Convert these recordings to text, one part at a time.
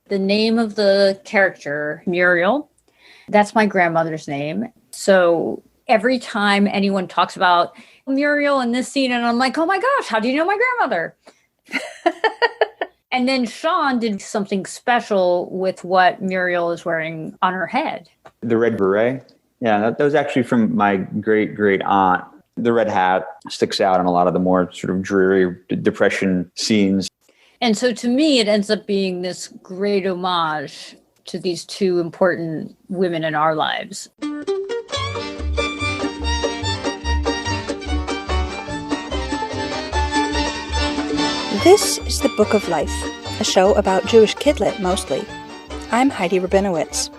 The name of the character, Muriel, that's my grandmother's name. So every time anyone talks about Muriel in this scene, and I'm like, oh my gosh, how do you know my grandmother? And then Sean did something special with what Muriel is wearing on her head. The red beret? Yeah, that was actually from my great aunt. The red hat sticks out in a lot of the more sort of dreary depression scenes. And so to me, it ends up being this great homage to these two important women in our lives. This is The Book of Life, a show about Jewish kidlit mostly. I'm Heidi Rabinowitz.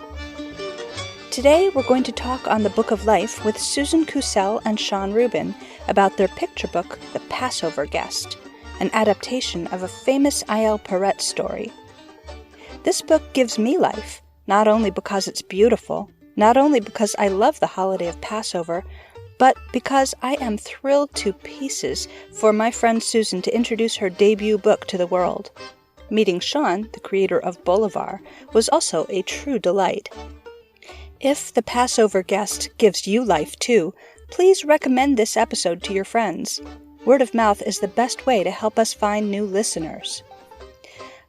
Today we're going to talk on The Book of Life with Susan Kucel and Sean Rubin about their picture book, The Passover Guest, an adaptation of a famous Ayel Peretz story. This book gives me life, not only because it's beautiful, not only because I love the holiday of Passover, but because I am thrilled to pieces for my friend Susan to introduce her debut book to the world. Meeting Sean, the creator of Bolivar, was also a true delight. If The Passover Guest gives you life too, please recommend this episode to your friends. Word of mouth is the best way to help us find new listeners.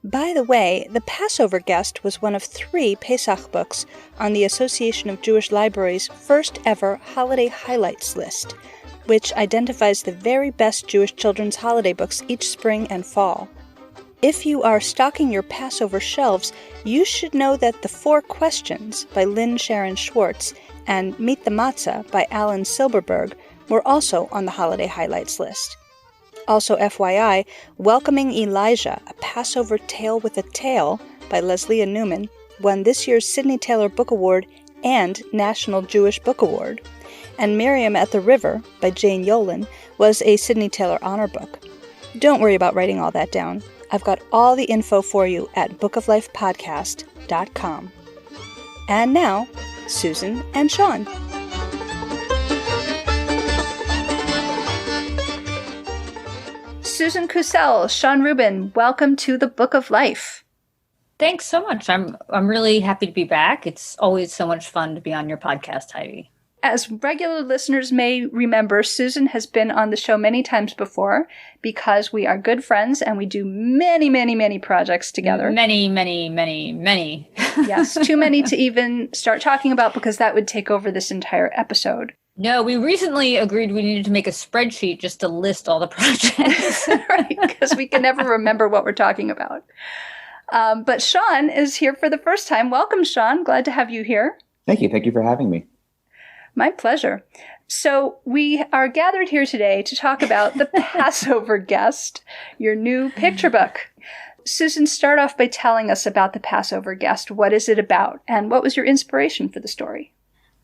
By the way, The Passover Guest was one of 3 Pesach books on the Association of Jewish Libraries' first ever Holiday Highlights list, which identifies the very best Jewish children's holiday books each spring and fall. If you are stocking your Passover shelves, you should know that The 4 Questions by Lynn Sharon Schwartz and Meet the Matzah by Alan Silberberg were also on the Holiday Highlights list. Also FYI, Welcoming Elijah, a Passover Tale with a Tale by Leslie Newman, won this year's Sidney Taylor Book Award and National Jewish Book Award. And Miriam at the River by Jane Yolen was a Sidney Taylor Honor Book. Don't worry about writing all that down. I've got all the info for you at bookoflifepodcast.com. And now, Susan and Sean. Susan Kucel, Sean Rubin, welcome to the Book of Life. Thanks so much. I'm really happy to be back. It's always so much fun to be on your podcast, Heidi. As regular listeners may remember, Susan has been on the show many times before because we are good friends and we do many projects together. Many. Yes, too many to even start talking about because that would take over this entire episode. No, we recently agreed we needed to make a spreadsheet just to list all the projects. Right, because we can never remember what we're talking about. But Sean is here for the first time. Welcome, Sean. Glad to have you here. Thank you. Thank you for having me. My pleasure. So we are gathered here today to talk about The Passover Guest, your new picture book. Susan, start off by telling us about The Passover Guest. What is it about? And what was your inspiration for the story?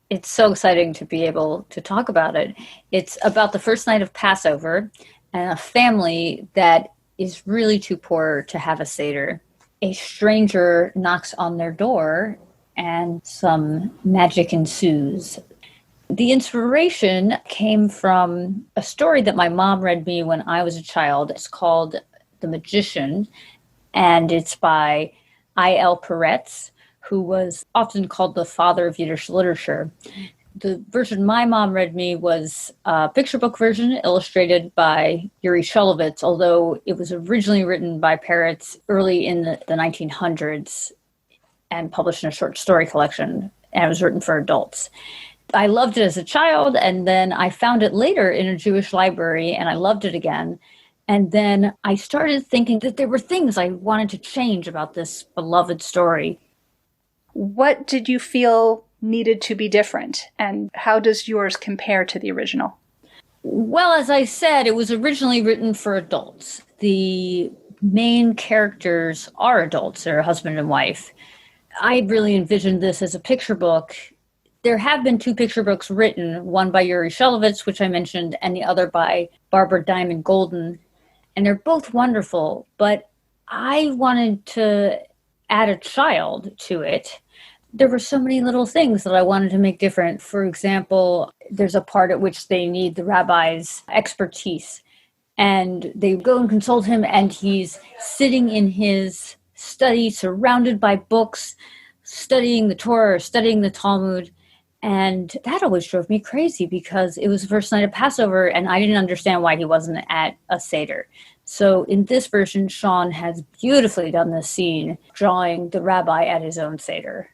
It's so exciting to be able to talk about it. It's about the first night of Passover and a family that is really too poor to have a Seder. A stranger knocks on their door and some magic ensues. The inspiration came from a story that my mom read me when I was a child. It's called The Magician, and it's by Ayel Peretz, who was often called the father of Yiddish literature. The version my mom read me was a picture book version illustrated by Yuri Shulevitz, although it was originally written by Peretz early in the 1900s and published in a short story collection, and it was written for adults. I loved it as a child, and then I found it later in a Jewish library, and I loved it again. And then I started thinking that there were things I wanted to change about this beloved story. What did you feel needed to be different, and how does yours compare to the original? Well, as I said, it was originally written for adults. The main characters are adults. They're husband and wife. I really envisioned this as a picture book. There have been 2 picture books written, one by Yuri Shulevitz, which I mentioned, and the other by Barbara Diamond Golden. And they're both wonderful, but I wanted to add a child to it. There were so many little things that I wanted to make different. For example, there's a part at which they need the rabbi's expertise. And they go and consult him, and he's sitting in his study, surrounded by books, studying the Torah, studying the Talmud. And that always drove me crazy because it was the first night of Passover and I didn't understand why he wasn't at a Seder. So in this version, Sean has beautifully done this scene, drawing the rabbi at his own Seder.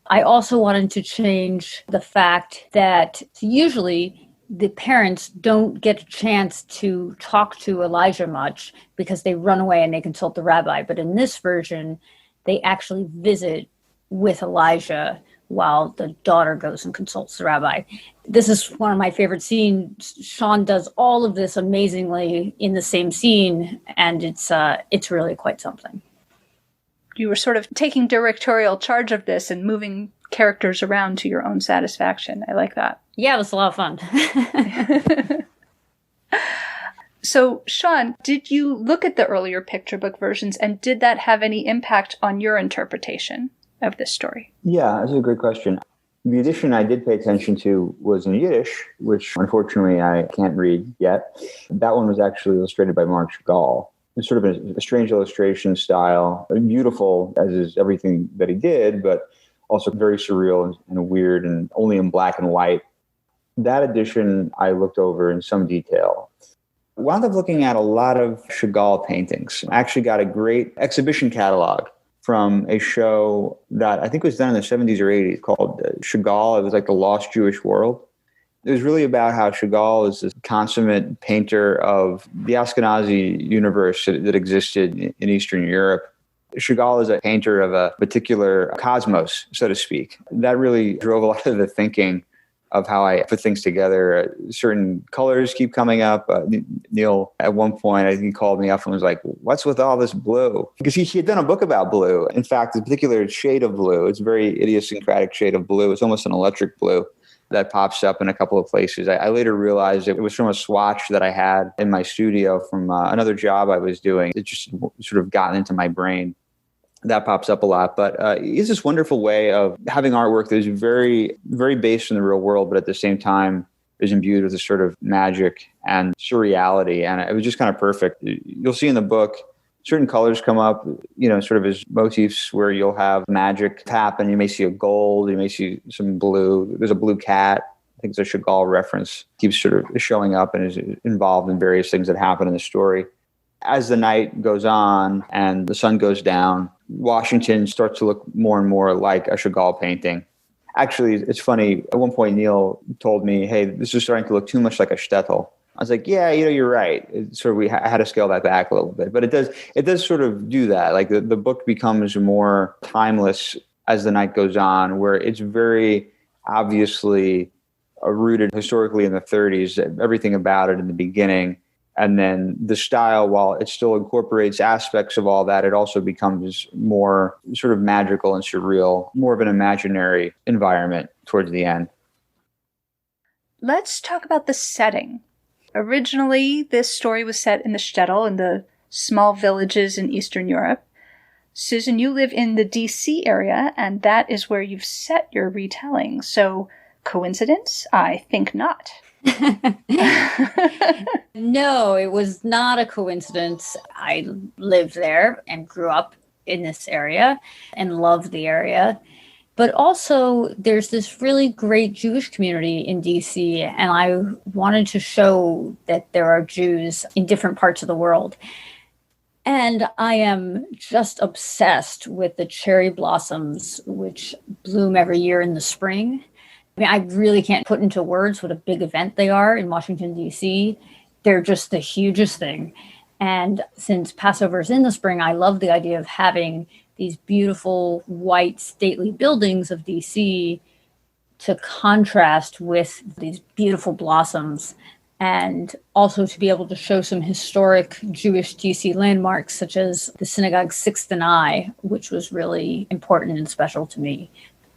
I also wanted to change the fact that usually the parents don't get a chance to talk to Elijah much because they run away and they consult the rabbi. But in this version, they actually visit with Elijah while the daughter goes and consults the rabbi. This is one of my favorite scenes. Sean does all of this amazingly in the same scene, and it's really quite something. You were sort of taking directorial charge of this and moving characters around to your own satisfaction. I like that. Yeah, it was a lot of fun. So, Sean, did you look at the earlier picture book versions, and did that have any impact on your interpretation of this story? Yeah, that's a great question. The edition I did pay attention to was in Yiddish, which unfortunately I can't read yet. That one was actually illustrated by Mark Chagall. It's sort of a strange illustration style, beautiful as is everything that he did, but also very surreal and weird and only in black and white. That edition I looked over in some detail. Wound up looking at a lot of Chagall paintings. I actually got a great exhibition catalog from a show that I think was done in the 70s or 80s called Chagall. It was like the Lost Jewish World. It was really about how Chagall is this consummate painter of the Ashkenazi universe that existed in Eastern Europe. Chagall is a painter of a particular cosmos, so to speak. That really drove a lot of the thinking of how I put things together. Certain colors keep coming up. Neil, at one point, I think he called me up and was like, what's with all this blue? Because he had done a book about blue. In fact, a particular shade of blue, it's a very idiosyncratic shade of blue. It's almost an electric blue that pops up in a couple of places. I later realized it was from a swatch that I had in my studio from another job I was doing. It just sort of gotten into my brain. That pops up a lot, but it's this wonderful way of having artwork that is very, very based in the real world, but at the same time is imbued with a sort of magic and surreality. And it was just kind of perfect. You'll see in the book, certain colors come up, sort of as motifs where you'll have magic happen. You may see a gold, you may see some blue. There's a blue cat. I think it's a Chagall reference. Keeps sort of showing up and is involved in various things that happen in the story. As the night goes on and the sun goes down, Washington starts to look more and more like a Chagall painting. Actually, it's funny. At one point, Neil told me, hey, this is starting to look too much like a shtetl. I was like, yeah, you're right. I had to scale that back a little bit. But it does sort of do that. Like the book becomes more timeless as the night goes on, where it's very obviously rooted historically in the 30s, everything about it in the beginning. And then the style, while it still incorporates aspects of all that, it also becomes more sort of magical and surreal, more of an imaginary environment towards the end. Let's talk about the setting. Originally, this story was set in the shtetl, in the small villages in Eastern Europe. Susan, you live in the DC area, and that is where you've set your retelling. So, coincidence? I think not. No, it was not a coincidence. I lived there and grew up in this area and loved the area. But also, there's this really great Jewish community in DC, and I wanted to show that there are Jews in different parts of the world. And I am just obsessed with the cherry blossoms, which bloom every year in the spring. I mean, I really can't put into words what a big event they are in Washington, D.C. They're just the hugest thing. And since Passover is in the spring, I love the idea of having these beautiful white stately buildings of D.C. to contrast with these beautiful blossoms, and also to be able to show some historic Jewish D.C. landmarks, such as the synagogue Sixth and I, which was really important and special to me.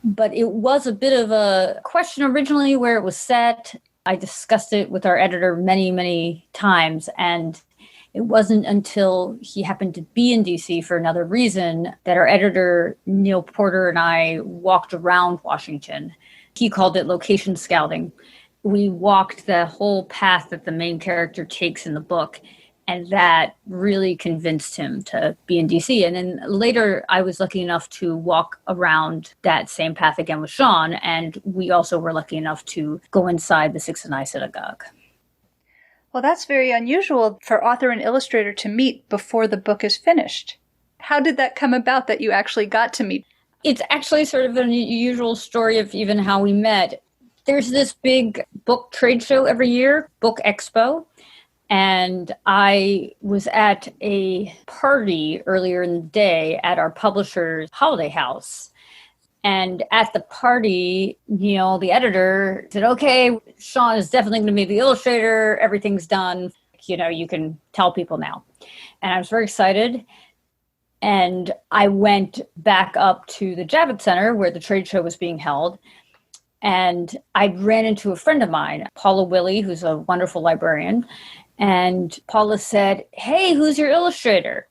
But it was a bit of a question originally where it was set. I discussed it with our editor many, many times, and it wasn't until he happened to be in DC for another reason that our editor, Neil Porter, and I walked around Washington. He called it location scouting. We walked the whole path that the main character takes in the book, And that really convinced him to be in DC. And then later, I was lucky enough to walk around that same path again with Sean. And we also were lucky enough to go inside the Sixth and I Synagogue. Well, that's very unusual for author and illustrator to meet before the book is finished. How did that come about that you actually got to meet? It's actually sort of an unusual story of even how we met. There's this big book trade show every year, Book Expo. And I was at a party earlier in the day at our publisher's holiday house. And at the party, the editor said, okay, Sean is definitely going to be the illustrator. Everything's done. You can tell people now. And I was very excited. And I went back up to the Javits Center where the trade show was being held. And I ran into a friend of mine, Paula Willey, who's a wonderful librarian. And Paula said, hey, who's your illustrator?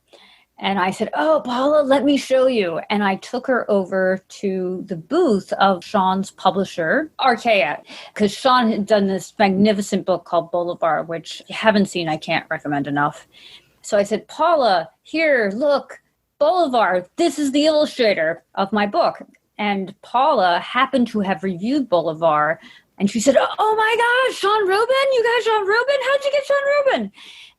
And I said, oh, Paula, let me show you. And I took her over to the booth of Sean's publisher, Archaea, because Sean had done this magnificent book called Bolivar, which if you haven't seen, I can't recommend enough. So I said, Paula, here, look, Bolivar, this is the illustrator of my book. And Paula happened to have reviewed Bolivar. And she said, oh my gosh, Sean Rubin? You got Sean Rubin? How'd you get Sean Rubin?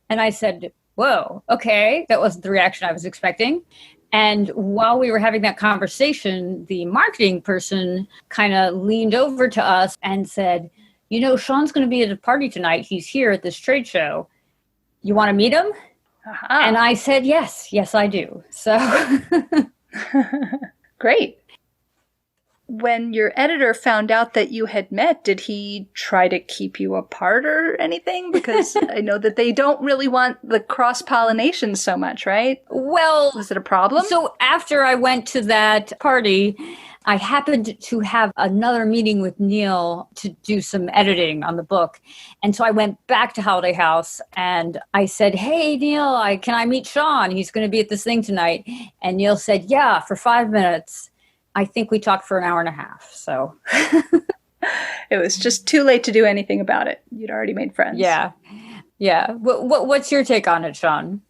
And I said, whoa, okay. That wasn't the reaction I was expecting. And while we were having that conversation, the marketing person kind of leaned over to us and said, Sean's going to be at a party tonight. He's here at this trade show. You want to meet him? Uh-huh. And I said, yes, I do. So great. When your editor found out that you had met, did he try to keep you apart or anything? Because I know that they don't really want the cross-pollination so much, right? Well, was it a problem? So after I went to that party, I happened to have another meeting with Neil to do some editing on the book. And so I went back to Holiday House and I said, hey, Neil, can I meet Sean? He's going to be at this thing tonight. And Neil said, yeah, for 5 minutes. I think we talked for an hour and a half. So it was just too late to do anything about it. You'd already made friends. Yeah. What's your take on it, Sean?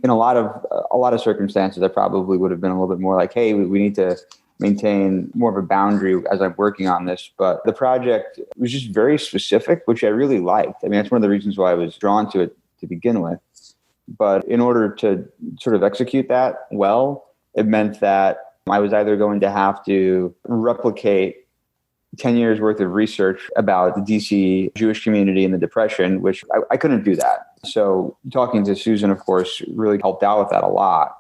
In a lot of circumstances, I probably would have been a little bit more like, hey, we need to maintain more of a boundary as I'm working on this. But the project was just very specific, which I really liked. I mean, that's one of the reasons why I was drawn to it to begin with. But in order to sort of execute that well, it meant that I was either going to have to replicate 10 years worth of research about the DC Jewish community and the Depression, which I couldn't do that. So talking to Susan, of course, really helped out with that a lot.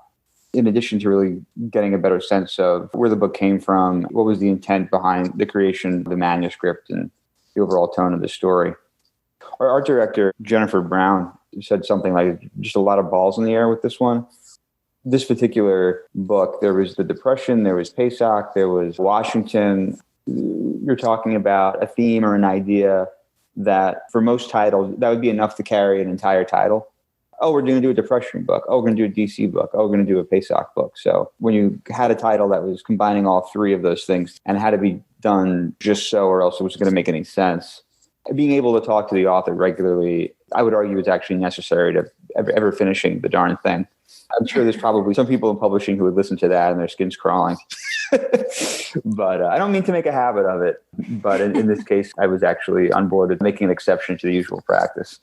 In addition to really getting a better sense of where the book came from, what was the intent behind the creation of the manuscript and the overall tone of the story. Our art director, Jennifer Brown, said something like just a lot of balls in the air with this one. This particular book, there was the Depression, there was Pesach, there was Washington. You're talking about a theme or an idea that for most titles, that would be enough to carry an entire title. Oh, we're going to do a Depression book. Oh, we're going to do a DC book. Oh, we're going to do a Pesach book. So when you had a title that was combining all three of those things and had to be done just so, or else it wasn't going to make any sense, being able to talk to the author regularly, I would argue is actually necessary to ever finishing the darn thing. I'm sure there's probably some people in publishing who would listen to that and their skin's crawling. But I don't mean to make a habit of it. But in this case, I was actually on board with making an exception to the usual practice.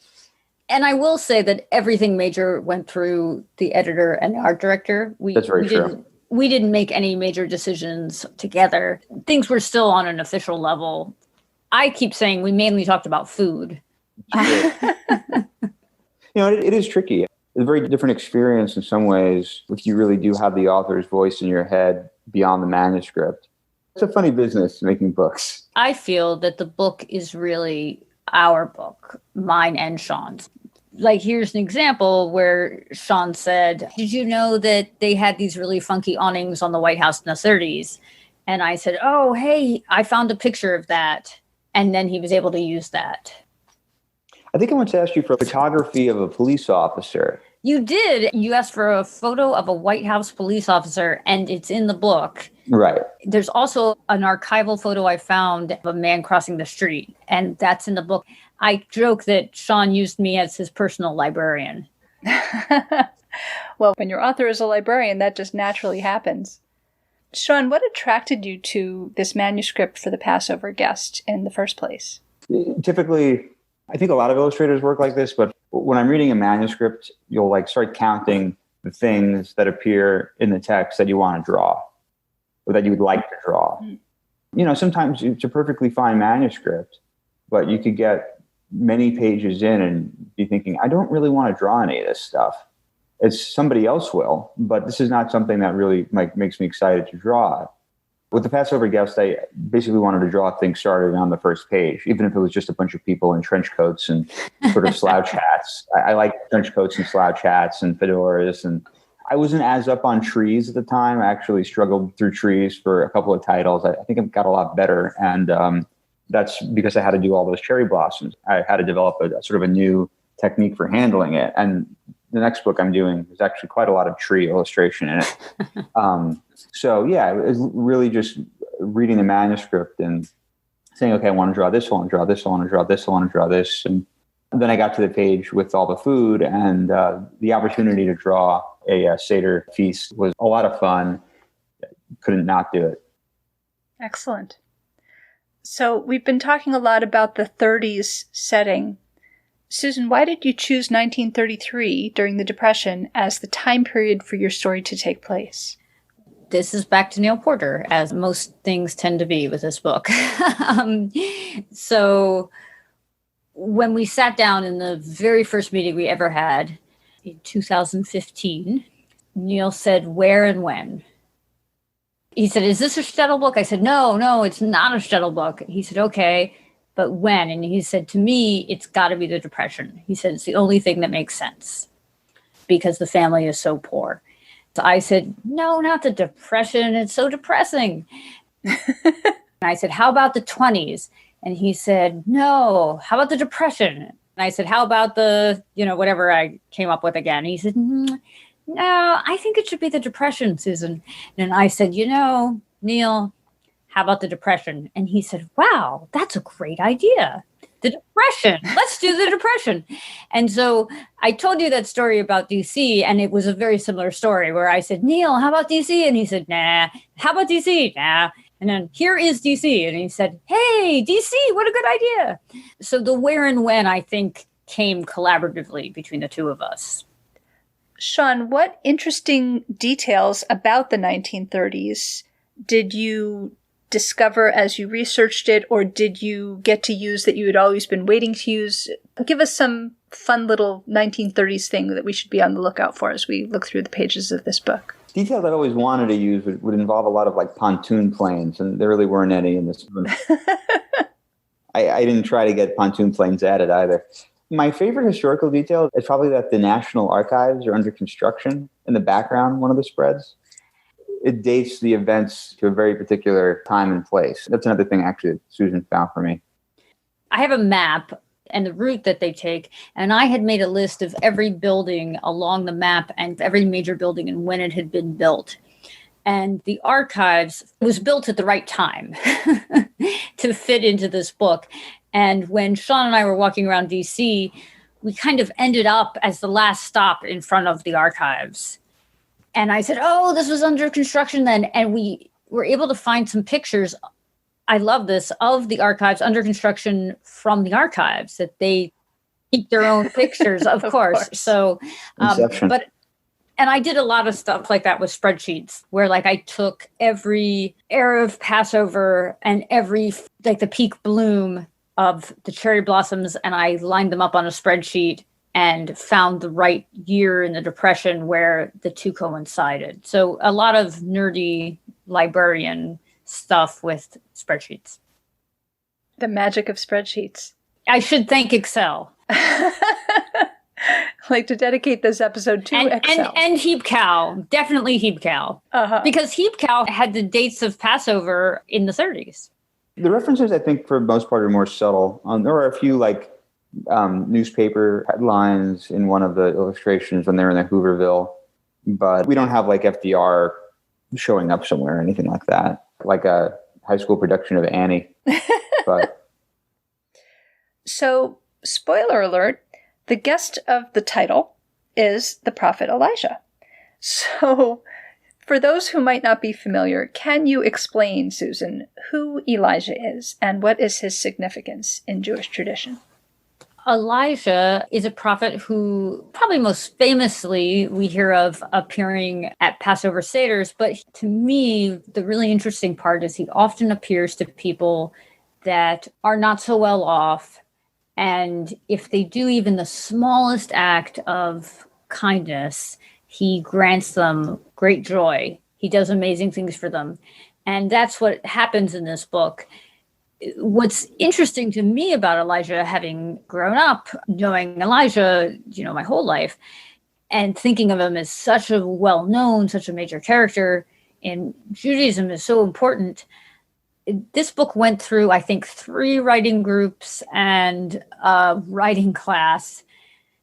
And I will say that everything major went through the editor and the art director. That's very true. We didn't make any major decisions together. Things were still on an official level. I keep saying we mainly talked about food. It is tricky. It's a very different experience in some ways if you really do have the author's voice in your head beyond the manuscript. It's a funny business making books. I feel that the book is really our book, mine and Sean's. Like, here's an example where Sean said, did you know that they had these really funky awnings on the White House in the 30s? And I said, oh, hey, I found a picture of that. And then he was able to use that. I think I once asked you for photography of a police officer. You did. You asked for a photo of a White House police officer, and it's in the book. Right. There's also an archival photo I found of a man crossing the street, and that's in the book. I joke that Sean used me as his personal librarian. Well, when your author is a librarian, that just naturally happens. Sean, what attracted you to this manuscript for the Passover Guest in the first place? Typically, I think a lot of illustrators work like this, but when I'm reading a manuscript, you'll like start counting the things that appear in the text that you want to draw or that you would like to draw. You know, sometimes it's a perfectly fine manuscript, but you could get many pages in and be thinking, I don't really want to draw any of this stuff. It's somebody else will, but this is not something that really makes me excited to draw. With the Passover Guest, I basically wanted to draw things starting on the first page, even if it was just a bunch of people in trench coats and sort of slouch hats. I like trench coats and slouch hats and fedoras. And I wasn't as up on trees at the time. I actually struggled through trees for a couple of titles. I think it got a lot better. And that's because I had to do all those cherry blossoms. I had to develop a sort of a new technique for handling it. And the next book I'm doing is actually quite a lot of tree illustration in it. So yeah, it was really just reading the manuscript and saying, okay, I want to draw this, I want to draw this, I want to draw this, I want to draw this. And then I got to the page with all the food, and the opportunity to draw a Seder feast was a lot of fun. Couldn't not do it. Excellent. So we've been talking a lot about the 30s setting. Susan, why did you choose 1933 during the Depression as the time period for your story to take place? This is back to Neil Porter, as most things tend to be with this book. So when we sat down in the very first meeting we ever had in 2015, Neil said, where and when? He said, is this a shtetl book? I said, no, it's not a shtetl book. He said, okay, but when? And he said, to me, it's got to be the Depression. He said, it's the only thing that makes sense because the family is so poor. So I said, no, not the Depression. It's so depressing. And I said, how about the 20s? And he said, no, how about the Depression? And I said, how about the, whatever I came up with again? And he said, no, I think it should be the Depression, Susan. And I said, Neil, how about the Depression? And he said, wow, that's a great idea. The Depression. Let's do the Depression. And so I told you that story about DC, and it was a very similar story where I said, Neil, how about DC? And he said, nah. How about DC? Nah. And then here is DC. And he said, hey, DC, what a good idea. So the where and when, I think, came collaboratively between the two of us. Sean, what interesting details about the 1930s did you discover as you researched it, or did you get to use that you had always been waiting to use? Give us some fun little 1930s thing that we should be on the lookout for as we look through the pages of this book. Details I've always wanted to use would involve a lot of like pontoon planes, and there really weren't any in this one. I didn't try to get pontoon planes added either. My favorite historical detail is probably that the National Archives are under construction in the background, one of the spreads. It dates the events to a very particular time and place. That's another thing actually that Susan found for me. I have a map and the route that they take, and I had made a list of every building along the map and every major building and when it had been built. And the archives was built at the right time to fit into this book. And when Sean and I were walking around DC, we kind of ended up as the last stop in front of the archives. And I said, oh, this was under construction then. And we were able to find some pictures, I love this, of the archives under construction from the archives, that they keep their own pictures, of course. So, and I did a lot of stuff like that with spreadsheets where like I took every Erev Passover and every, like the peak bloom of the cherry blossoms, and I lined them up on a spreadsheet and found the right year in the Depression where the two coincided. So a lot of nerdy librarian stuff with spreadsheets. The magic of spreadsheets. I should thank Excel. Like to dedicate this episode to Excel. And HeapCal. Definitely HeapCal. Because HeapCal had the dates of Passover in the 30s. The references, I think, for the most part, are more subtle. There are a few like newspaper headlines in one of the illustrations when they're in the Hooverville, but we don't have like FDR showing up somewhere or anything like that, like a high school production of Annie. But So, spoiler alert, the guest of the title is the prophet Elijah. So, for those who might not be familiar, can you explain, Susan, who Elijah is and what is his significance in Jewish tradition? Elijah is a prophet who probably most famously we hear of appearing at Passover Seders. But to me, the really interesting part is he often appears to people that are not so well off. And if they do even the smallest act of kindness, he grants them great joy. He does amazing things for them. And that's what happens in this book. What's interesting to me about Elijah, having grown up knowing Elijah, my whole life, and thinking of him as such a well-known, such a major character in Judaism is so important. This book went through, I think, 3 writing groups and a writing class,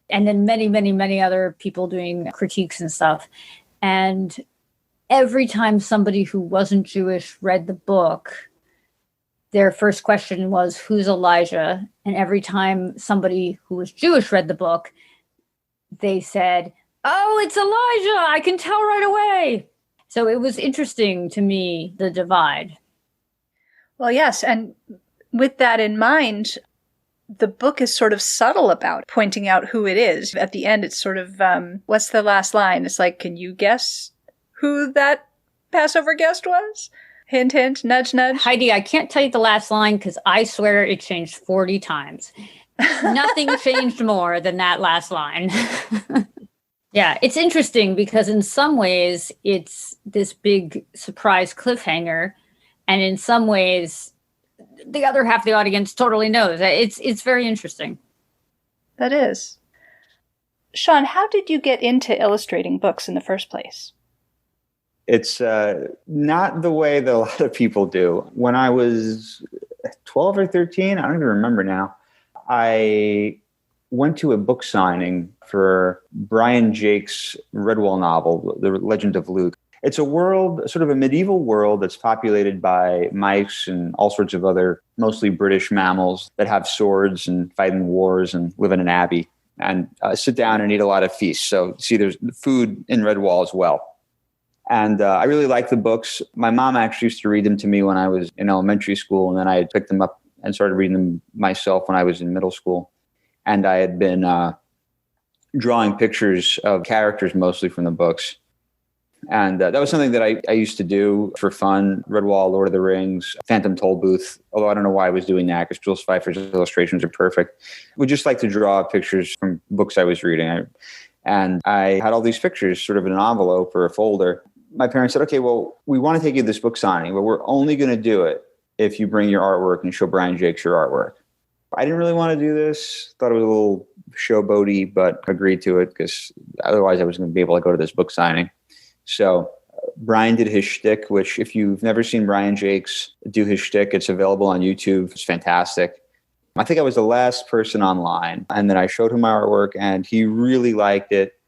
and then many, many, many other people doing critiques and stuff. And every time somebody who wasn't Jewish read the book, their first question was, who's Elijah? And every time somebody who was Jewish read the book, they said, oh, it's Elijah. I can tell right away. So it was interesting to me, the divide. Well, yes. And with that in mind, the book is sort of subtle about pointing out who it is. At the end, it's sort of, what's the last line? It's like, can you guess who that Passover guest was? Hint, hint, nudge, nudge. Heidi, I can't tell you the last line because I swear it changed 40 times. Nothing changed more than that last line. Yeah, it's interesting because in some ways it's this big surprise cliffhanger. And in some ways, the other half of the audience totally knows. It's very interesting. That is. Sean, how did you get into illustrating books in the first place? It's not the way that a lot of people do. When I was 12 or 13, I don't even remember now, I went to a book signing for Brian Jake's Redwall novel, The Legend of Luke. It's a world, sort of a medieval world that's populated by mice and all sorts of other, mostly British mammals that have swords and fight in wars and live in an abbey and sit down and eat a lot of feasts. So see, there's food in Redwall as well. And I really like the books. My mom actually used to read them to me when I was in elementary school, and then I had picked them up and started reading them myself when I was in middle school. And I had been drawing pictures of characters mostly from the books. And that was something that I used to do for fun. Redwall, Lord of the Rings, Phantom Tollbooth, although I don't know why I was doing that because Jules Pfeiffer's illustrations are perfect. Would just like to draw pictures from books I was reading. And I had all these pictures sort of in an envelope or a folder. My parents said, okay, well, we want to take you to this book signing, but we're only going to do it if you bring your artwork and show Brian Jakes your artwork. I didn't really want to do this. Thought it was a little showboaty, but agreed to it because otherwise I was going to be able to go to this book signing. So Brian did his shtick, which if you've never seen Brian Jakes do his shtick, it's available on YouTube. It's fantastic. I think I was the last person online. And then I showed him my artwork and he really liked it.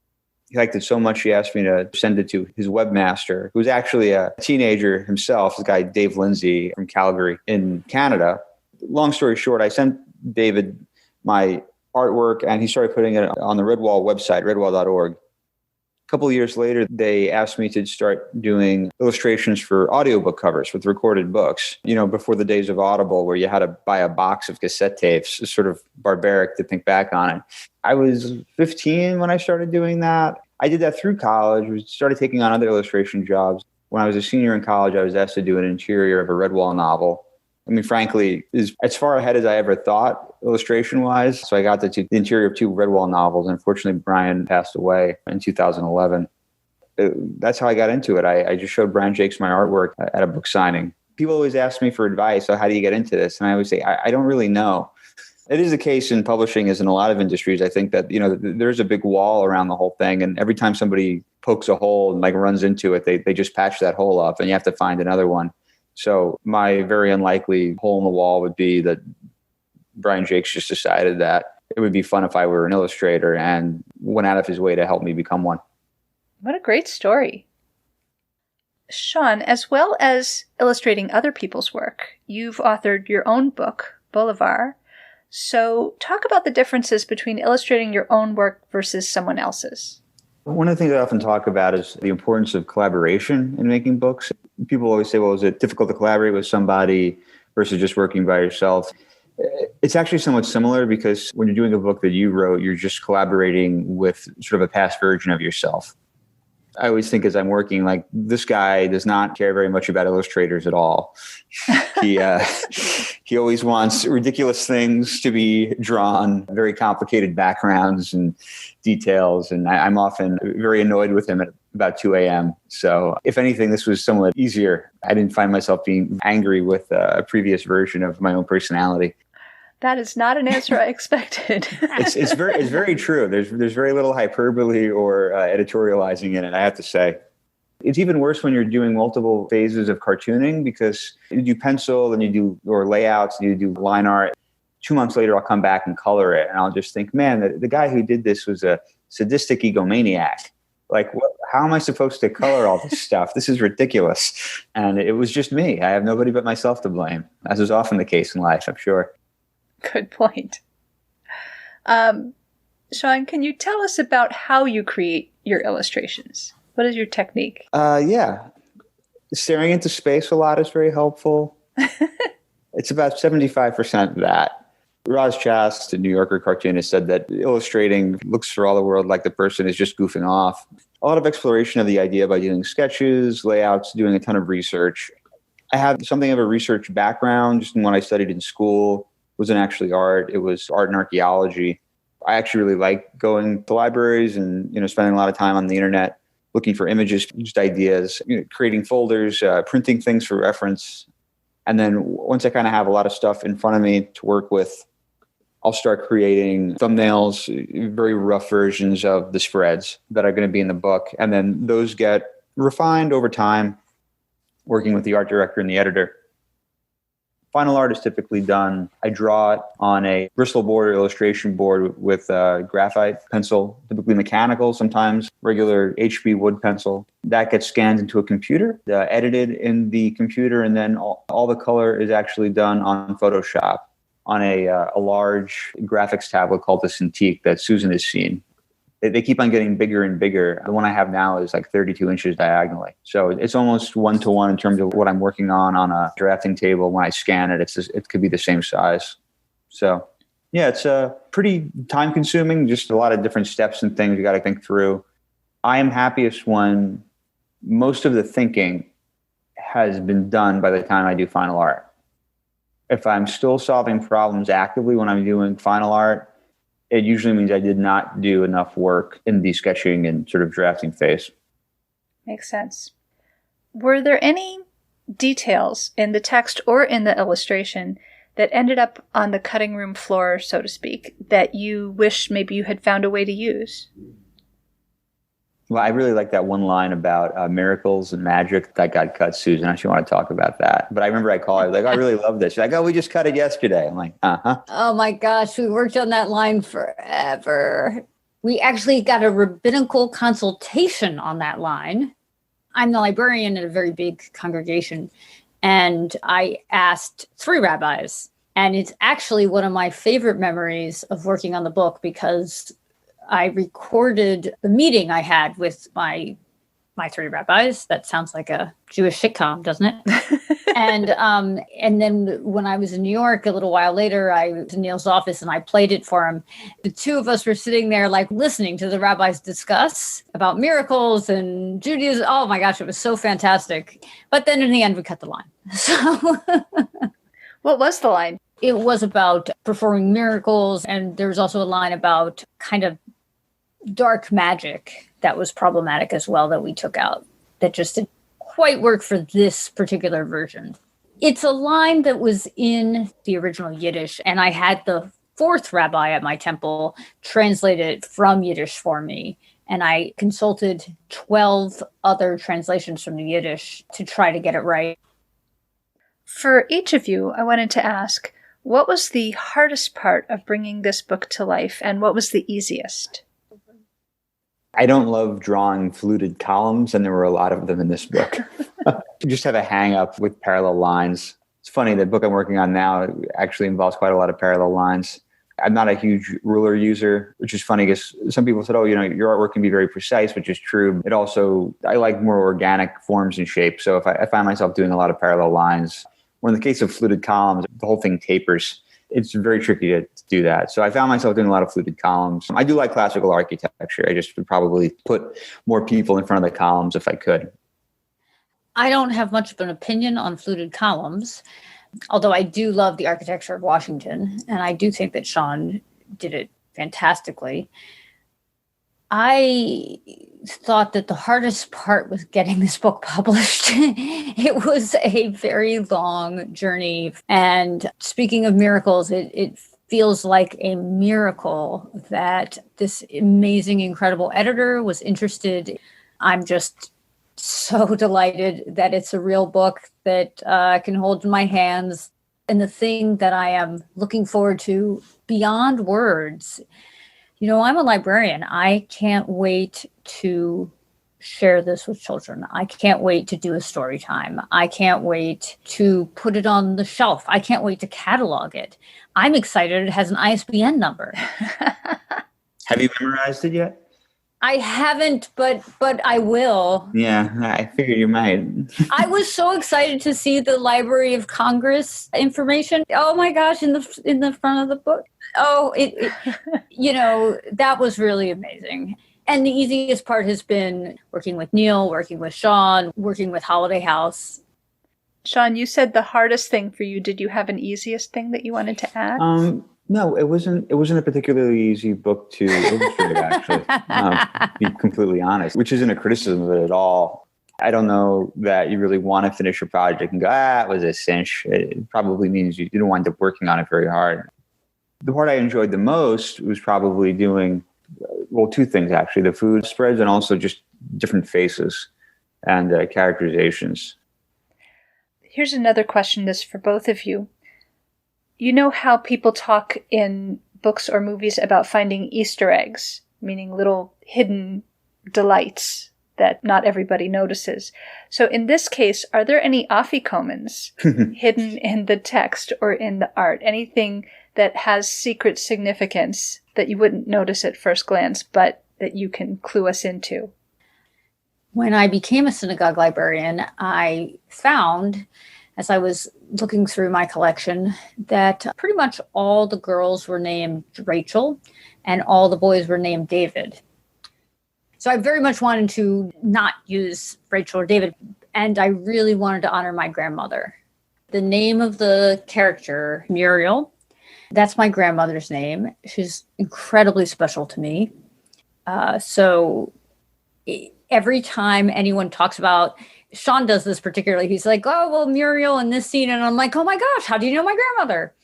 He liked it so much, he asked me to send it to his webmaster, who's actually a teenager himself, this guy, Dave Lindsay from Calgary in Canada. Long story short, I sent David my artwork and he started putting it on the Redwall website, redwall.org. A couple of years later, they asked me to start doing illustrations for audiobook covers with recorded books. Before the days of Audible, where you had to buy a box of cassette tapes. It's sort of barbaric to think back on it. I was 15 when I started doing that. I did that through college. We started taking on other illustration jobs. When I was a senior in college, I was asked to do an interior of a Redwall novel. I mean, frankly, is as far ahead as I ever thought illustration-wise. So I got the interior of 2 Redwall novels. And unfortunately, Brian passed away in 2011. That's how I got into it. I just showed Brian Jakes my artwork at a book signing. People always ask me for advice. So how do you get into this? And I always say, I don't really know. It is the case in publishing as in a lot of industries. I think that, there's a big wall around the whole thing. And every time somebody pokes a hole and runs into it, they just patch that hole up and you have to find another one. So my very unlikely hole in the wall would be that Brian Jakes just decided that it would be fun if I were an illustrator and went out of his way to help me become one. What a great story. Sean, as well as illustrating other people's work, you've authored your own book, Bolivar. So talk about the differences between illustrating your own work versus someone else's. One of the things I often talk about is the importance of collaboration in making books. People always say, well, is it difficult to collaborate with somebody versus just working by yourself? It's actually somewhat similar, because when you're doing a book that you wrote, you're just collaborating with sort of a past version of yourself. I always think as I'm working, like, this guy does not care very much about illustrators at all. He always wants ridiculous things to be drawn, very complicated backgrounds and details. And I'm often very annoyed with him at about 2 a.m. So if anything, this was somewhat easier. I didn't find myself being angry with a previous version of my own personality. That is not an answer I expected. It's very true. There's very little hyperbole or editorializing in it, I have to say. It's even worse when you're doing multiple phases of cartooning, because you do pencil and you do or layouts and you do line art. 2 months later, I'll come back and color it, and I'll just think, man, the guy who did this was a sadistic egomaniac. Like, how am I supposed to color all this stuff? This is ridiculous. And it was just me. I have nobody but myself to blame, as is often the case in life, I'm sure. Good point. Sean, can you tell us about how you create your illustrations? What is your technique? Yeah. Staring into space a lot is very helpful. It's about 75% of that. Roz Chast, the New Yorker cartoonist, said that illustrating looks for all the world like the person is just goofing off. A lot of exploration of the idea by doing sketches, layouts, doing a ton of research. I have something of a research background. Just in what I studied in school wasn't actually art. It was art and archaeology. I actually really like going to libraries and, spending a lot of time on the internet, looking for images, just ideas, creating folders, printing things for reference. And then once I kind of have a lot of stuff in front of me to work with, I'll start creating thumbnails, very rough versions of the spreads that are going to be in the book. And then those get refined over time, working with the art director and the editor. Final art is typically done. I draw it on a Bristol board or illustration board with graphite pencil, typically mechanical, sometimes regular HB wood pencil. That gets scanned into a computer, edited in the computer, and then all the color is actually done on Photoshop on a large graphics tablet called the Cintiq that Susan has seen. They keep on getting bigger and bigger. The one I have now is like 32 inches diagonally. So it's almost one-to-one in terms of what I'm working on a drafting table. When I scan it, it could be the same size. So yeah, it's pretty time-consuming, just a lot of different steps and things you got to think through. I am happiest when most of the thinking has been done by the time I do final art. If I'm still solving problems actively when I'm doing final art, it usually means I did not do enough work in the sketching and sort of drafting phase. Makes sense. Were there any details in the text or in the illustration that ended up on the cutting room floor, so to speak, that you wish maybe you had found a way to use? Well, I really like that one line about miracles and magic that got cut, Susan. I actually want to talk about that. But I remember I called her, like, I really love this. She's like, oh, we just cut it yesterday. I'm like, uh-huh. Oh my gosh, we worked on that line forever. We actually got a rabbinical consultation on that line. I'm the librarian in a very big congregation, and I asked 3 rabbis. And it's actually one of my favorite memories of working on the book, because I recorded the meeting I had with my 3 rabbis. That sounds like a Jewish sitcom, doesn't it? And then when I was in New York a little while later, I was in Neil's office and I played it for him. The 2 of us were sitting there like listening to the rabbis discuss about miracles and Judaism. Oh my gosh, it was so fantastic. But then in the end, we cut the line. So what was the line? It was about performing miracles. And there was also a line about kind of dark magic that was problematic as well that we took out, that just didn't quite work for this particular version. It's a line that was in the original Yiddish, and I had the 4th rabbi at my temple translate it from Yiddish for me. And I consulted 12 other translations from the Yiddish to try to get it right. For each of you, I wanted to ask, what was the hardest part of bringing this book to life, and what was the easiest? I don't love drawing fluted columns, and there were a lot of them in this book. You just have a hang up with parallel lines. It's funny, the book I'm working on now actually involves quite a lot of parallel lines. I'm not a huge ruler user, which is funny because some people said, oh, your artwork can be very precise, which is true. It also, I like more organic forms and shapes. So if I find myself doing a lot of parallel lines, or in the case of fluted columns, the whole thing tapers. It's very tricky to do that. So I found myself doing a lot of fluted columns. I do like classical architecture. I just would probably put more people in front of the columns if I could. I don't have much of an opinion on fluted columns, although I do love the architecture of Washington, and I do think that Sean did it fantastically. I thought that the hardest part was getting this book published. It was a very long journey. And speaking of miracles, it feels like a miracle that this amazing, incredible editor was interested. I'm just so delighted that it's a real book that I can hold in my hands. And the thing that I am looking forward to beyond words, I'm a librarian. I can't wait to share this with children. I can't wait to do a story time. I can't wait to put it on the shelf. I can't wait to catalog it. I'm excited it has an ISBN number. Have you memorized it yet? I haven't, but I will. Yeah, I figured you might. I was so excited to see the Library of Congress information. Oh my gosh, in the front of the book. Oh, that was really amazing. And the easiest part has been working with Neil, working with Sean, working with Holiday House. Sean, you said the hardest thing for you. Did you have an easiest thing that you wanted to add? No, it wasn't a particularly easy book to illustrate, actually, to be completely honest, which isn't a criticism of it at all. I don't know that you really want to finish your project and go, it was a cinch. It probably means you didn't wind up working on it very hard. The part I enjoyed the most was probably doing, two things, actually, the food spreads and also just different faces and characterizations. Here's another question, this for both of you. You know how people talk in books or movies about finding Easter eggs, meaning little hidden delights that not everybody notices. So in this case, are there any afikommens hidden in the text or in the art? Anything that has secret significance that you wouldn't notice at first glance, but that you can clue us into? When I became a synagogue librarian, I found, as I was looking through my collection, that pretty much all the girls were named Rachel and all the boys were named David. So I very much wanted to not use Rachel or David, and I really wanted to honor my grandmother. The name of the character, Muriel, that's my grandmother's name. She's incredibly special to me. So every time anyone talks about, Sean does this particularly, he's like, oh, well, Muriel in this scene. And I'm like, oh my gosh, how do you know my grandmother?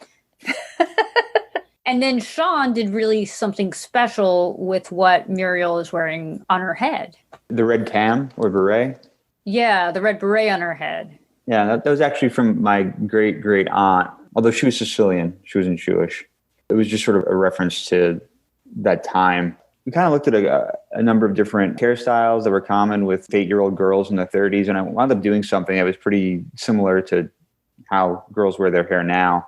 And then Sean did really something special with what Muriel is wearing on her head. The red tam or beret? Yeah, the red beret on her head. Yeah, that was actually from my great aunt. Although she was Sicilian, she wasn't Jewish. It was just sort of a reference to that time. We kind of looked at a number of different hairstyles that were common with 8-year-old girls in the 30s, and I wound up doing something that was pretty similar to how girls wear their hair now.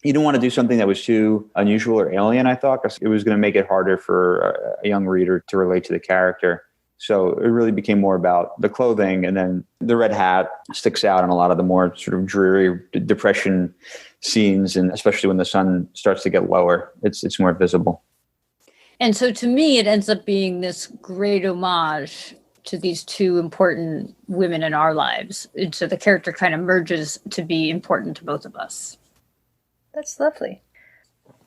You didn't want to do something that was too unusual or alien, I thought, because it was going to make it harder for a young reader to relate to the character. So it really became more about the clothing, and then the red hat sticks out in a lot of the more sort of dreary depression scenes, and especially when the sun starts to get lower, it's more visible. And so to me, it ends up being this great homage to these two important women in our lives. And so the character kind of merges to be important to both of us. That's lovely.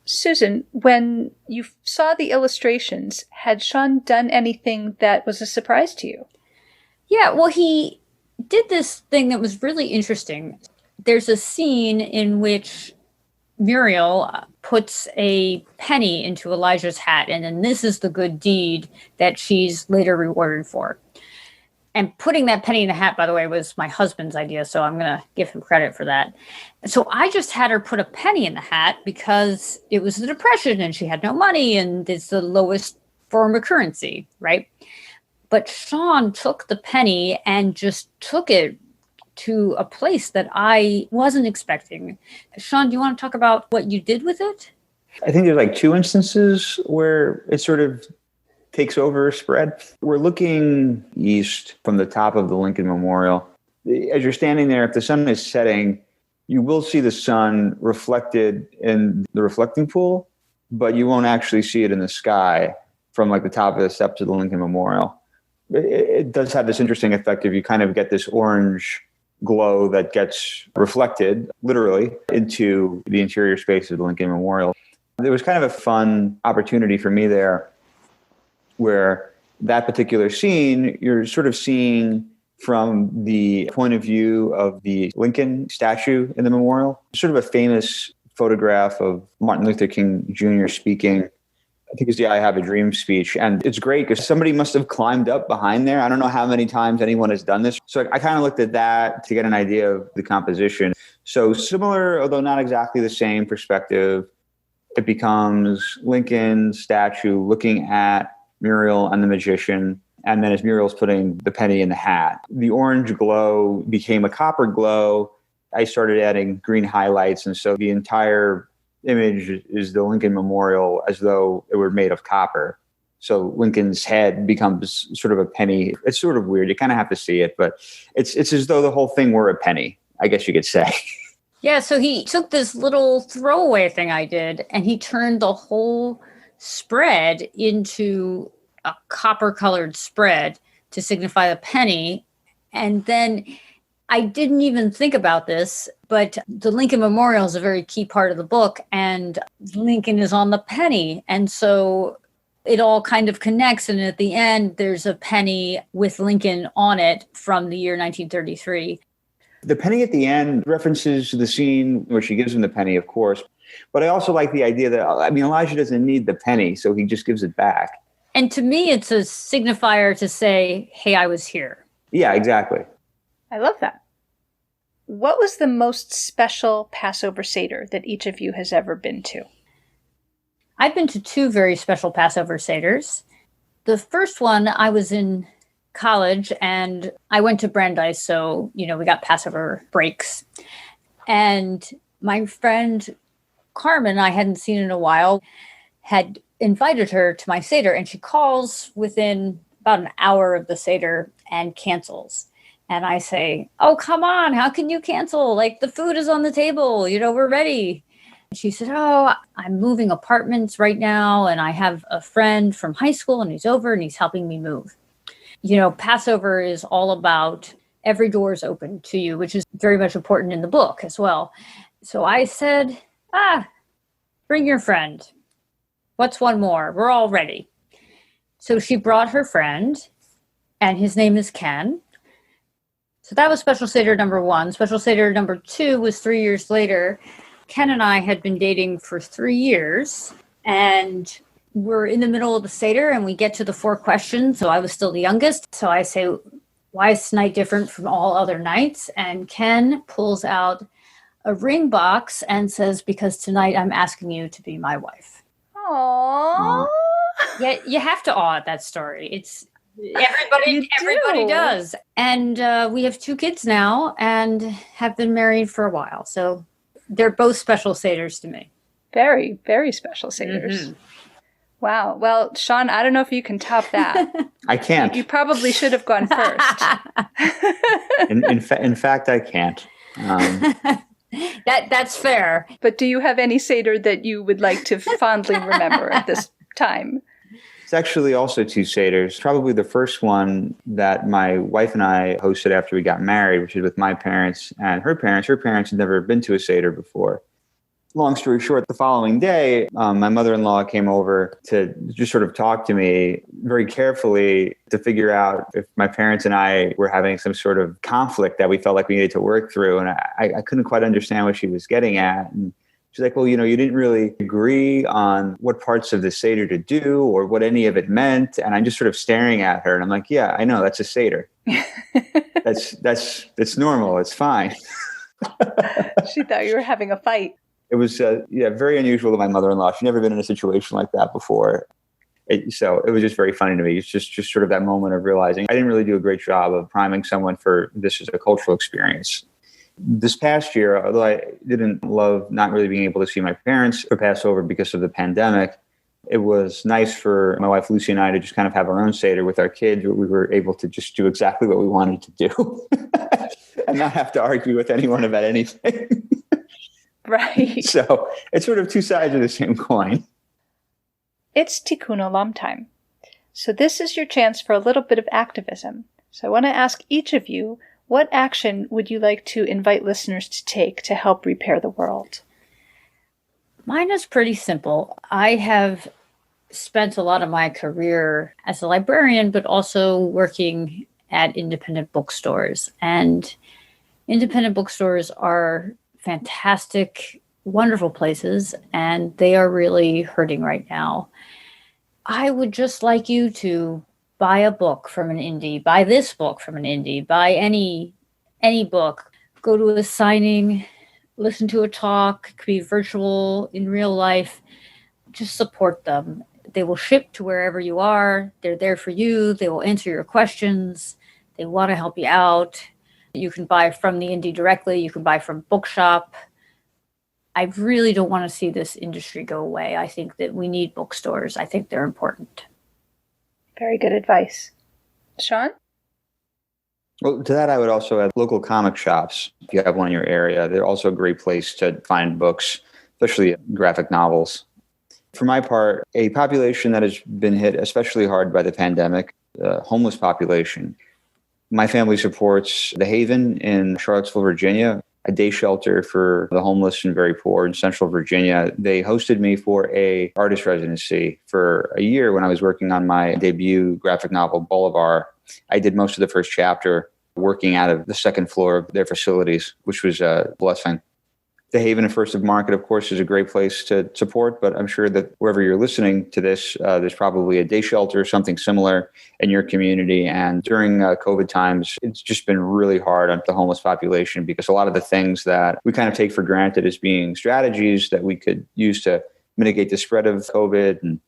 Susan, when you saw the illustrations, had Sean done anything that was a surprise to you? Yeah, well, he did this thing that was really interesting. There's a scene in which Muriel puts a penny into Elijah's hat, and then this is the good deed that she's later rewarded for. And putting that penny in the hat, by the way, was my husband's idea, so I'm going to give him credit for that. So I just had her put a penny in the hat because it was the Depression and she had no money, and it's the lowest for currency, right? But Sean took the penny and just took it to a place that I wasn't expecting. Sean, do you want to talk about what you did with it? I think there's like two instances where it sort of takes over a spread. We're looking east from the top of the Lincoln Memorial. As you're standing there, if the sun is setting, you will see the sun reflected in the reflecting pool, but you won't actually see it in the sky from like the top of the steps of the Lincoln Memorial. It does have this interesting effect of you kind of get this orange glow that gets reflected literally into the interior space of the Lincoln Memorial. There was kind of a fun opportunity for me there where that particular scene, you're sort of seeing from the point of view of the Lincoln statue in the memorial, sort of a famous photograph of Martin Luther King Jr. speaking. I think it's the I Have a Dream speech. And it's great because somebody must have climbed up behind there. I don't know how many times anyone has done this. So I kind of looked at that to get an idea of the composition. So similar, although not exactly the same perspective, it becomes Lincoln's statue looking at Muriel and the magician. And then as Muriel's putting the penny in the hat, the orange glow became a copper glow. I started adding green highlights. And so the entire image is the Lincoln Memorial as though it were made of copper. So Lincoln's head becomes sort of a penny. It's sort of weird. You kind of have to see it, but it's as though the whole thing were a penny, I guess you could say. Yeah, so he took this little throwaway thing I did and he turned the whole spread into a copper-colored spread to signify the penny. And then I didn't even think about this, but the Lincoln Memorial is a very key part of the book, and Lincoln is on the penny. And so it all kind of connects. And at the end, there's a penny with Lincoln on it from the year 1933. The penny at the end references the scene where she gives him the penny, of course. But I also like the idea that, Elijah doesn't need the penny, so he just gives it back. And to me, it's a signifier to say, hey, I was here. Yeah, exactly. I love that. What was the most special Passover Seder that each of you has ever been to? I've been to two very special Passover Seders. The first one, I was in college and I went to Brandeis, so, we got Passover breaks. And my friend Carmen, I hadn't seen in a while, had invited her to my Seder, and she calls within about an hour of the Seder and cancels. And I say, oh, come on, how can you cancel? Like, the food is on the table, we're ready. And she said, oh, I'm moving apartments right now, and I have a friend from high school, and he's over, and he's helping me move. Passover is all about every door is open to you, which is very much important in the book as well. So I said, bring your friend. What's one more? We're all ready. So she brought her friend, and his name is Ken. So that was Special Seder number one. Special Seder number two was 3 years later. Ken and I had been dating for 3 years, and we're in the middle of the Seder, and we get to the 4 questions. So I was still the youngest. So I say, why is tonight different from all other nights? And Ken pulls out a ring box and says, because tonight I'm asking you to be my wife. Aww. Yeah, you have to awe at that story. It's everybody does. And we have 2 kids now and have been married for a while. So they're both special Seders to me. Very, very special Seders. Mm-hmm. Wow. Well, Sean, I don't know if you can top that. I can't. You probably should have gone first. in fact, I can't. That's fair. But do you have any Seder that you would like to fondly remember at this time? It's actually also 2 Seders. Probably the first one that my wife and I hosted after we got married, which is with my parents and her parents. Her parents had never been to a Seder before. Long story short, the following day, my mother-in-law came over to just sort of talk to me very carefully to figure out if my parents and I were having some sort of conflict that we felt like we needed to work through. And I couldn't quite understand what she was getting at. And she's like, well, you didn't really agree on what parts of the Seder to do or what any of it meant. And I'm just sort of staring at her. And I'm like, yeah, I know, that's a Seder. That's normal. It's fine. She thought you were having a fight. It was very unusual to my mother-in-law. She'd never been in a situation like that before. So it was just very funny to me. It's just sort of that moment of realizing I didn't really do a great job of priming someone for this as a cultural experience. This past year, although I didn't love not really being able to see my parents for Passover because of the pandemic, it was nice for my wife Lucy and I to just kind of have our own Seder with our kids. We were able to just do exactly what we wanted to do and not have to argue with anyone about anything. Right. So it's sort of two sides of the same coin. It's Tikkun Olam time. So this is your chance for a little bit of activism. So I want to ask each of you, what action would you like to invite listeners to take to help repair the world? Mine is pretty simple. I have spent a lot of my career as a librarian, but also working at independent bookstores. And independent bookstores are fantastic, wonderful places, and they are really hurting right now. I would just like you to buy a book from an indie, buy this book from an indie, buy any book, go to a signing, listen to a talk, it could be virtual, in real life. Just support them. They will ship to wherever you are. They're there for you. They will answer your questions. They want to help you out. You can buy from the indie directly. You can buy from Bookshop. I really don't want to see this industry go away. I think that we need bookstores. I think they're important. Very good advice. Sean? Well, to that, I would also add local comic shops. If you have one in your area, they're also a great place to find books, especially graphic novels. For my part, a population that has been hit especially hard by the pandemic, the homeless population. My family supports The Haven in Charlottesville, Virginia, a day shelter for the homeless and very poor in Central Virginia. They hosted me for a artist residency for a year when I was working on my debut graphic novel, Bolivar. I did most of the first chapter working out of the second floor of their facilities, which was a blessing. The Haven and First of Market, of course, is a great place to support, but I'm sure that wherever you're listening to this, there's probably a day shelter, something similar in your community. And during COVID times, it's just been really hard on the homeless population because a lot of the things that we kind of take for granted as being strategies that we could use to mitigate the spread of COVID and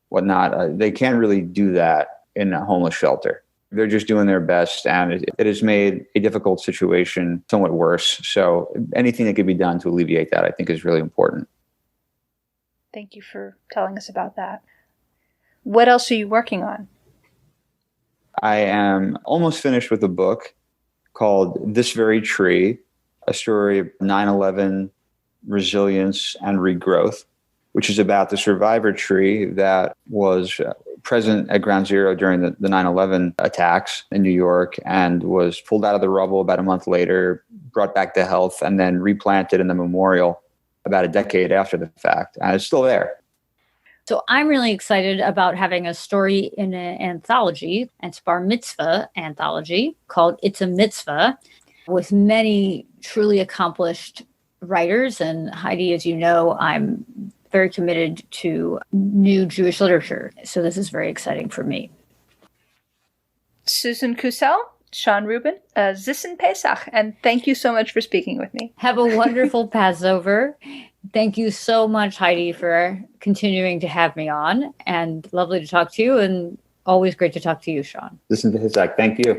whatnot, they can't really do that in a homeless shelter. They're just doing their best, and it has made a difficult situation somewhat worse. So anything that could be done to alleviate that, I think, is really important. Thank you for telling us about that. What else are you working on? I am almost finished with a book called This Very Tree, a story of 9/11 resilience and regrowth, which is about the survivor tree that was present at Ground Zero during the 9/11 attacks in New York and was pulled out of the rubble about a month later, brought back to health, and then replanted in the memorial about a decade after the fact. And it's still there. So I'm really excited about having a story in an anthology. It's Bar Mitzvah anthology called It's a Mitzvah with many truly accomplished writers. And Heidi, as you know, I'm very committed to new Jewish literature. So this is very exciting for me. Susan Kusel, Sean Rubin, Zissen Pesach, and thank you so much for speaking with me. Have a wonderful Passover. Thank you so much, Heidi, for continuing to have me on. And lovely to talk to you, and always great to talk to you, Sean. Zissen Pesach, thank you.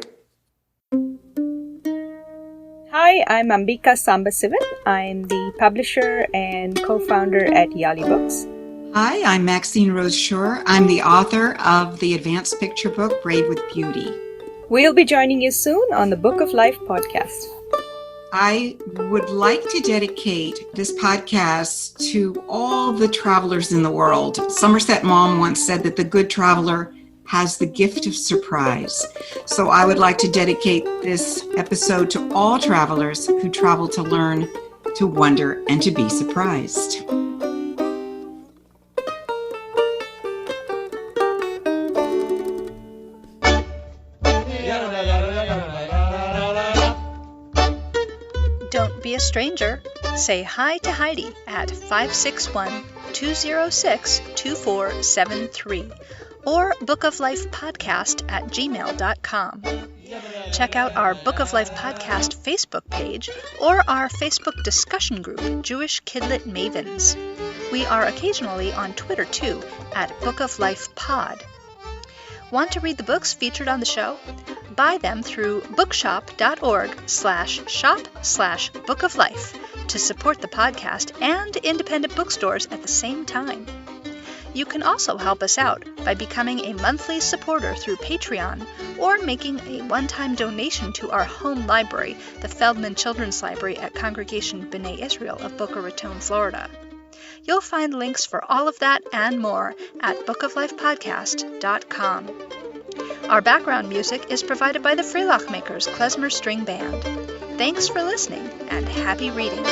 Hi, I'm Ambika Sambasivan. I'm the publisher and co-founder at Yali Books. Hi, I'm Maxine Rose Shore. I'm the author of the advanced picture book, Brave with Beauty. We'll be joining you soon on the Book of Life podcast. I would like to dedicate this podcast to all the travelers in the world. Somerset Maugham once said that the good traveler has the gift of surprise. So I would like to dedicate this episode to all travelers who travel to learn, to wonder, and to be surprised. Don't be a stranger. Say hi to Heidi at 561-206-2473 or bookoflifepodcast@gmail.com. Check out our Book of Life Podcast Facebook page or our Facebook discussion group, Jewish Kidlit Mavens. We are occasionally on Twitter too, at Book of Life Pod. Want to read the books featured on the show? Buy them through bookshop.org/shop/Book of Life to support the podcast and independent bookstores at the same time. You can also help us out by becoming a monthly supporter through Patreon or making a one-time donation to our home library, the Feldman Children's Library at Congregation B'nai Israel of Boca Raton, Florida. You'll find links for all of that and more at bookoflifepodcast.com. Our background music is provided by the Freelock Makers Klezmer String Band. Thanks for listening and happy reading.